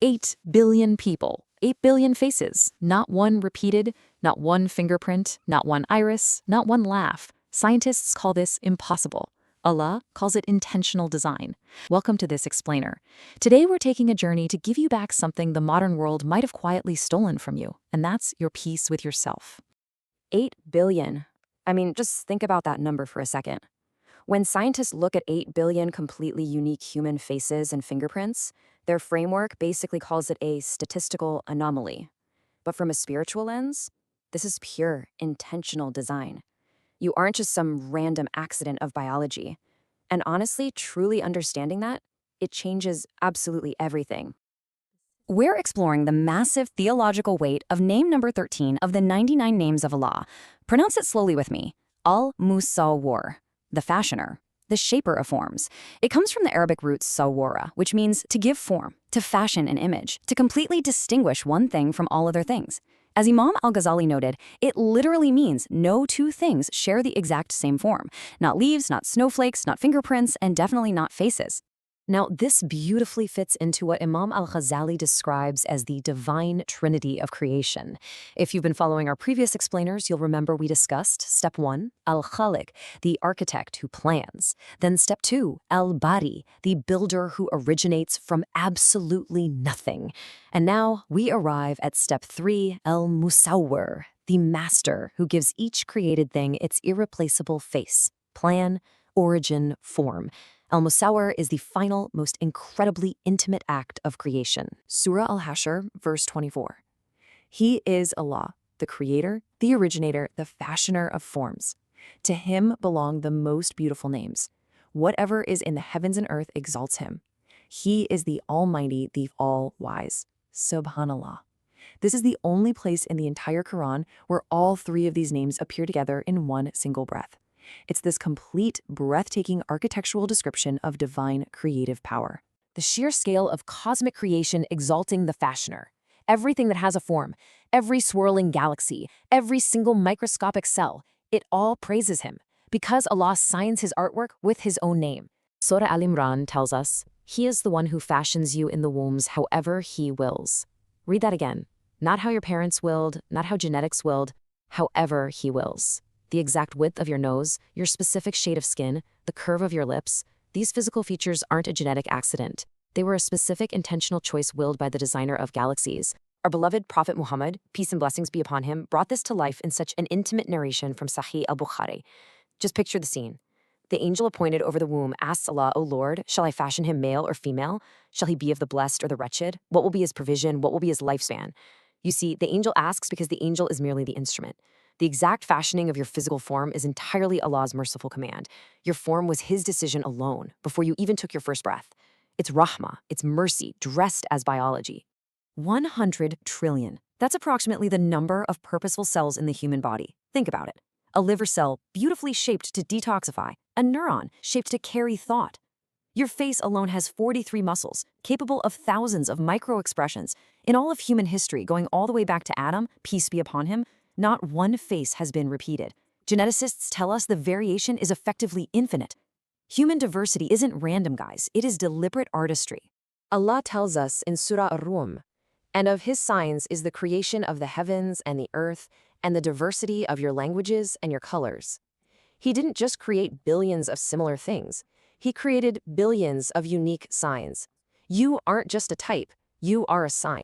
8 billion people, 8 billion faces, not one repeated, not one fingerprint, not one iris, not one laugh. Scientists call this impossible. Allah calls it intentional design. Welcome to this explainer. Today we're taking a journey to give you back something the modern world might have quietly stolen from you, and that's your peace with yourself. 8 billion. Just think about that number for a second. When scientists look at 8 billion completely unique human faces and fingerprints, their framework basically calls it a statistical anomaly. But from a spiritual lens, this is pure, intentional design. You aren't just some random accident of biology. And honestly, truly understanding that, it changes absolutely everything. We're exploring the massive theological weight of name number 13 of the 99 names of Allah. Pronounce it slowly with me. Al-Musawwir, the fashioner, the shaper of forms. It comes from the Arabic root sawwara, which means to give form, to fashion an image, to completely distinguish one thing from all other things. As Imam Al-Ghazali noted, it literally means no two things share the exact same form. Not leaves, not snowflakes, not fingerprints, and definitely not faces. Now, this beautifully fits into what Imam Al-Ghazali describes as the divine trinity of creation. If you've been following our previous explainers, you'll remember we discussed step 1, Al-Khaliq, the architect who plans. Then step 2, Al-Bari, the builder who originates from absolutely nothing. And now we arrive at step 3, Al-Musawwir, the master who gives each created thing its irreplaceable face, plan, origin, form. Al-Musawwir is the final, most incredibly intimate act of creation. Surah Al-Hashr, verse 24. He is Allah, the creator, the originator, the fashioner of forms. To him belong the most beautiful names. Whatever is in the heavens and earth exalts him. He is the Almighty, the All-Wise. Subhanallah. This is the only place in the entire Quran where all three of these names appear together in one single breath. It's this complete, breathtaking architectural description of divine creative power. The sheer scale of cosmic creation exalting the fashioner. Everything that has a form, every swirling galaxy, every single microscopic cell, it all praises him, because Allah signs his artwork with his own name. Surah Al-Imran tells us, He is the one who fashions you in the wombs however He wills. Read that again. Not how your parents willed, not how genetics willed, however He wills. The exact width of your nose, your specific shade of skin, the curve of your lips, these physical features aren't a genetic accident. They were a specific intentional choice willed by the designer of galaxies. Our beloved Prophet Muhammad, peace and blessings be upon him, brought this to life in such an intimate narration from Sahih Al-Bukhari. Just picture the scene. The angel appointed over the womb asks Allah, O Lord, shall I fashion him male or female? Shall he be of the blessed or the wretched? What will be his provision? What will be his lifespan? You see, the angel asks because the angel is merely the instrument. The exact fashioning of your physical form is entirely Allah's merciful command. Your form was His decision alone, before you even took your first breath. It's rahmah, it's mercy, dressed as biology. 100 trillion. That's approximately the number of purposeful cells in the human body. Think about it. A liver cell beautifully shaped to detoxify, a neuron shaped to carry thought. Your face alone has 43 muscles, capable of thousands of micro-expressions. In all of human history, going all the way back to Adam, peace be upon him, not one face has been repeated. Geneticists tell us the variation is effectively infinite. Human diversity isn't random, guys. It is deliberate artistry. Allah tells us in Surah Ar-Rum, and of His signs is the creation of the heavens and the earth and the diversity of your languages and your colors. He didn't just create billions of similar things. He created billions of unique signs. You aren't just a type. You are a sign.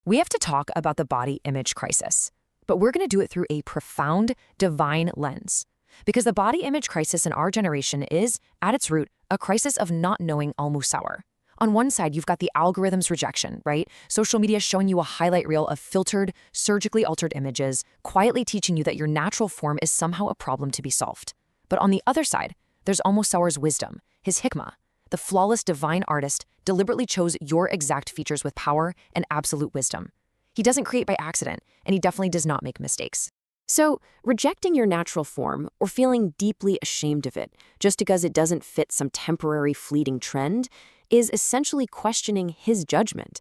We have to talk about the body image crisis. But we're going to do it through a profound, divine lens. Because the body image crisis in our generation is, at its root, a crisis of not knowing Al-Musawwir. On one side, you've got the algorithm's rejection, right? Social media showing you a highlight reel of filtered, surgically altered images, quietly teaching you that your natural form is somehow a problem to be solved. But on the other side, there's Al-Musawwir's wisdom, his hikmah. The flawless divine artist deliberately chose your exact features with power and absolute wisdom. He doesn't create by accident, and he definitely does not make mistakes. So, rejecting your natural form or feeling deeply ashamed of it just because it doesn't fit some temporary fleeting trend is essentially questioning His judgment.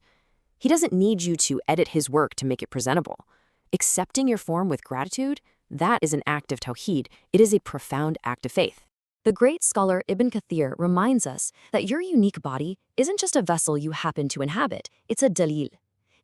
He doesn't need you to edit His work to make it presentable. Accepting your form with gratitude, that is an act of tawheed. It is a profound act of faith. The great scholar Ibn Kathir reminds us that your unique body isn't just a vessel you happen to inhabit, it's a dalil.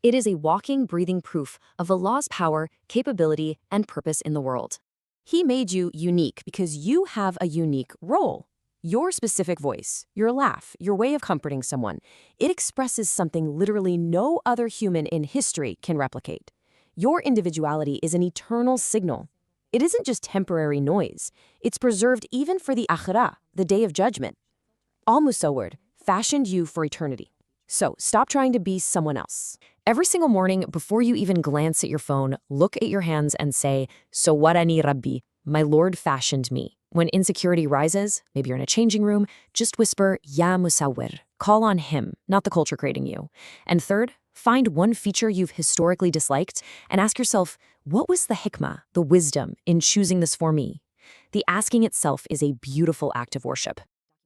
It is a walking, breathing proof of Allah's power, capability, and purpose in the world. He made you unique because you have a unique role. Your specific voice, your laugh, your way of comforting someone, it expresses something literally no other human in history can replicate. Your individuality is an eternal signal. It isn't just temporary noise. It's preserved even for the akhirah, the day of judgment. Al-Musawwir fashioned you for eternity. So stop trying to be someone else. Every single morning, before you even glance at your phone, look at your hands and say, Sawwarani Rabbi, my Lord fashioned me. When insecurity rises, maybe you're in a changing room, just whisper, Ya Musawwir. Call on him, not the culture creating you. And third, find one feature you've historically disliked and ask yourself, what was the hikmah, the wisdom, in choosing this for me? The asking itself is a beautiful act of worship.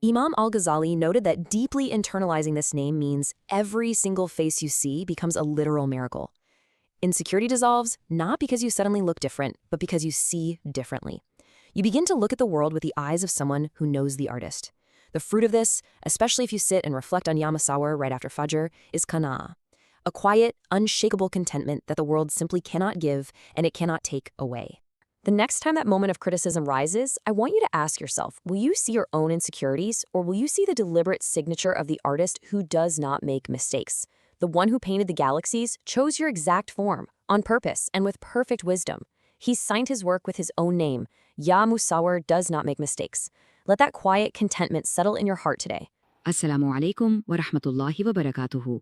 Imam Al-Ghazali noted that deeply internalizing this name means every single face you see becomes a literal miracle. Insecurity dissolves not because you suddenly look different, but because you see differently. You begin to look at the world with the eyes of someone who knows the artist. The fruit of this, especially if you sit and reflect on Ya Musawwir right after Fajr, is qana'ah, a quiet, unshakable contentment that the world simply cannot give and it cannot take away. The next time that moment of criticism rises, I want you to ask yourself, will you see your own insecurities, or will you see the deliberate signature of the artist who does not make mistakes? The one who painted the galaxies chose your exact form, on purpose and with perfect wisdom. He signed his work with his own name. Ya Musawwir does not make mistakes. Let that quiet contentment settle in your heart today. Assalamu alaikum wa rahmatullahi wa barakatuhu.